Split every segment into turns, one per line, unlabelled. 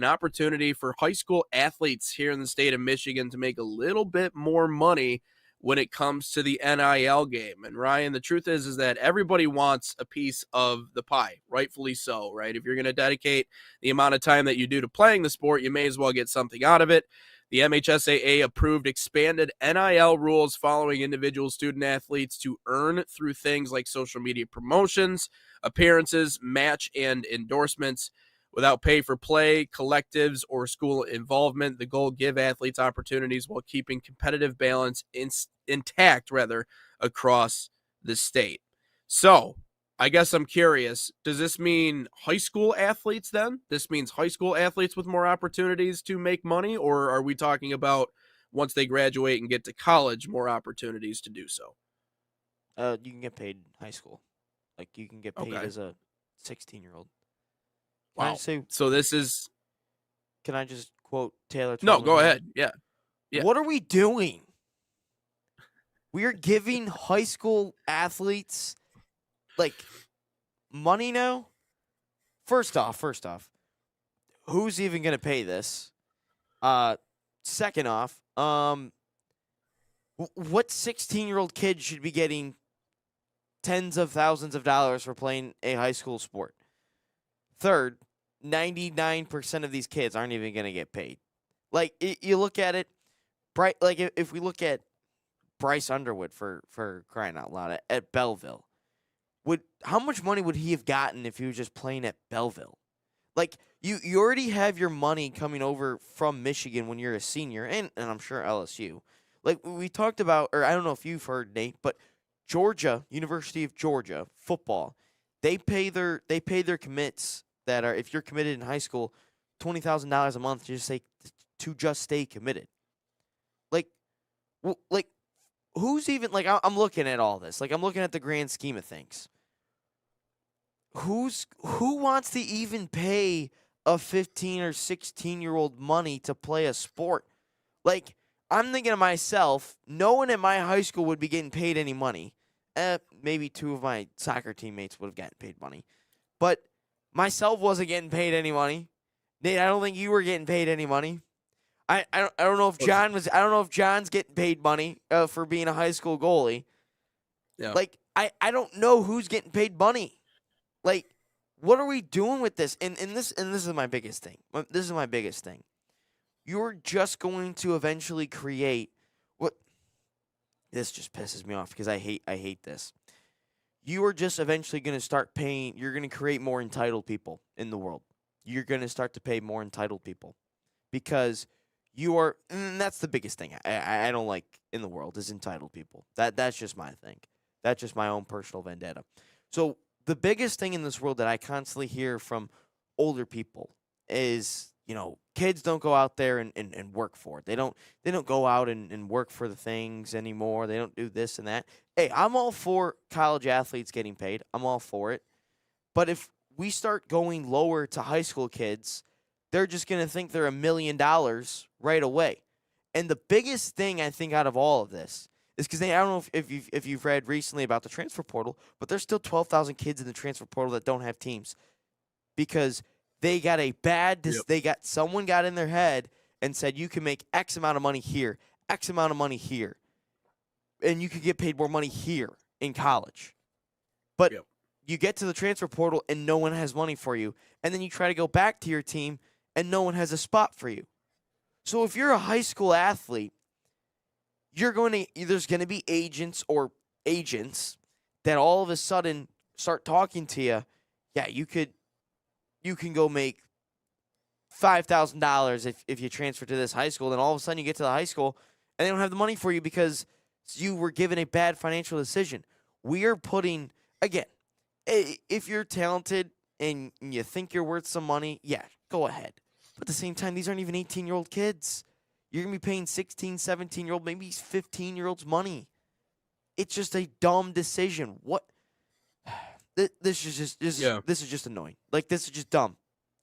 an opportunity for high school athletes here in the state of Michigan to make a little bit more money when it comes to the NIL game. And Ryan, the truth is that everybody wants a piece of the pie, rightfully so, right? If you're going to dedicate the amount of time that you do to playing the sport, you may as well get something out of it. The MHSAA approved expanded NIL rules following individual student athletes to earn through things like social media promotions, appearances, match and endorsements without pay for play, collectives, or school involvement. The goal: give athletes opportunities while keeping competitive balance intact across the state. So I guess I'm curious, does this mean high school athletes then? This means high school athletes with more opportunities to make money, or are we talking about once they graduate and get to college, more opportunities to do so?
You can get paid in high school. Like, you can get paid as a 16-year-old.
Wow. So this is...
Can I just quote Taylor?
No, go ahead. Yeah.
What are we doing? We are giving high school athletes, like, money now? First off, who's even going to pay this? Second off, what 16-year-old kid should be getting tens of thousands of dollars for playing a high school sport? Third, 99% of these kids aren't even going to get paid. Like, you look at it, like if we look at Bryce Underwood, for crying out loud, at Belleville, how much money would he have gotten if he was just playing at Belleville? Like, you already have your money coming over from Michigan when you're a senior, and I'm sure LSU. Like, we talked about, or I don't know if you've heard, Nate, but Georgia, University of Georgia football, they pay their commits that are, if you're committed in high school, $20,000 a month to just stay committed. Like, who's even, like, I'm looking at all this. Like, I'm looking at the grand scheme of things. Who wants to even pay a 15 or 16-year-old money to play a sport? Like, I'm thinking to myself, no one at my high school would be getting paid any money. Maybe two of my soccer teammates would have gotten paid money. But myself wasn't getting paid any money. Nate, I don't think you were getting paid any money. I don't know if John was. I don't know if John's getting paid money for being a high school goalie.
Yeah.
Like, I don't know who's getting paid money. Like, what are we doing with this? And this is my biggest thing. This is my biggest thing. You're just going to eventually create what. This just pisses me off because I hate this. You are just eventually going to start paying. You're going to create more entitled people in the world. You're going to start to pay more entitled people because you are. And that's the biggest thing I don't like in the world is entitled people. That's just my thing. That's just my own personal vendetta. So the biggest thing in this world that I constantly hear from older people is, kids don't go out there and work for it. They don't go out and work for the things anymore. They don't do this and that. Hey, I'm all for college athletes getting paid. I'm all for it. But if we start going lower to high school kids, they're just going to think they're $1 million right away. And the biggest thing I think out of all of this is because I don't know if you've read recently about the transfer portal, but there's still 12,000 kids in the transfer portal that don't have teams because they got a bad. Someone got in their head and said you can make X amount of money here, X amount of money here, and you could get paid more money here in college. But you get to the transfer portal and no one has money for you, and then you try to go back to your team and no one has a spot for you. So if you're a high school athlete, there's going to be agents that all of a sudden start talking to you. Yeah, you can go make $5,000 if you transfer to this high school. Then all of a sudden you get to the high school and they don't have the money for you because you were given a bad financial decision. We are putting, again, if you're talented and you think you're worth some money, yeah, go ahead. But at the same time, these aren't even 18-year-old kids. You're going to be paying 16, 17-year-old, maybe 15-year-olds money. It's just a dumb decision. What? This is just annoying. Like, this is just dumb.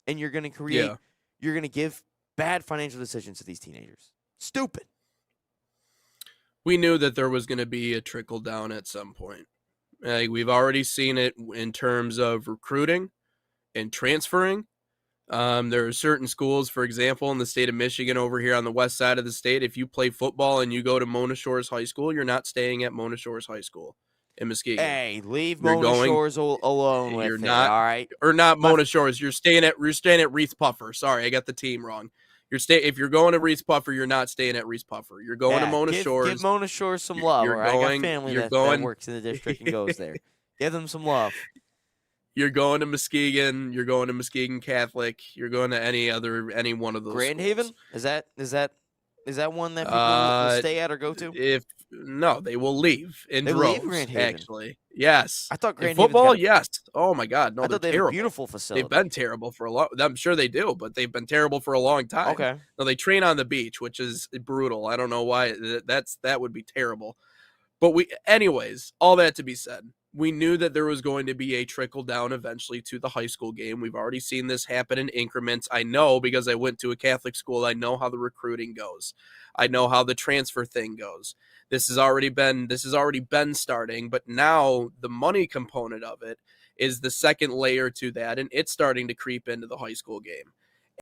And you're going to give bad financial decisions to these teenagers. Stupid.
We knew that there was going to be a trickle down at some point. We've already seen it in terms of recruiting and transferring. There are certain schools, for example, in the state of Michigan over here on the west side of the state, if you play football and you go to Mona Shores High School, you're not staying at Mona Shores High School in Muskegon.
Hey, leave
You're
Mona
going
Shores alone
you're
with it,
not
all right?
or not
My
Mona Shores. You're staying at Reese Puffer. Sorry, I got the team wrong. If you're going to Reese Puffer, you're not staying at Reese Puffer. You're going to
Yeah,
Mona
give
Shores.
Mona Shores some
You're,
love,
you're
all right? I got
going
family
you're
that
going
works in the district and goes there. Give them some love.
you're going to Muskegon, you're going to Muskegon Catholic, you're going to any one of those
Grand
schools.
Haven? Is that one that people will
Uh
stay at or go to?
if no, they will leave in
They leave
droves,
Grand Haven.
actually. Yes.
I thought
In
Grand Haven's got
football,
a
yes. Oh my god, no,
I
they're
thought they have a
terrible.
beautiful
They've
facility.
been terrible for a long I'm sure they do, but they've been terrible for a long time.
Okay.
No, they train on the beach, which is brutal. I don't know why that would be terrible. But anyways, all that to be said, we knew that there was going to be a trickle down eventually to the high school game. We've already seen this happen in increments. I know because I went to a Catholic school. I know how the recruiting goes. I know how the transfer thing goes. This has already been starting, but now the money component of it is the second layer to that, and it's starting to creep into the high school game.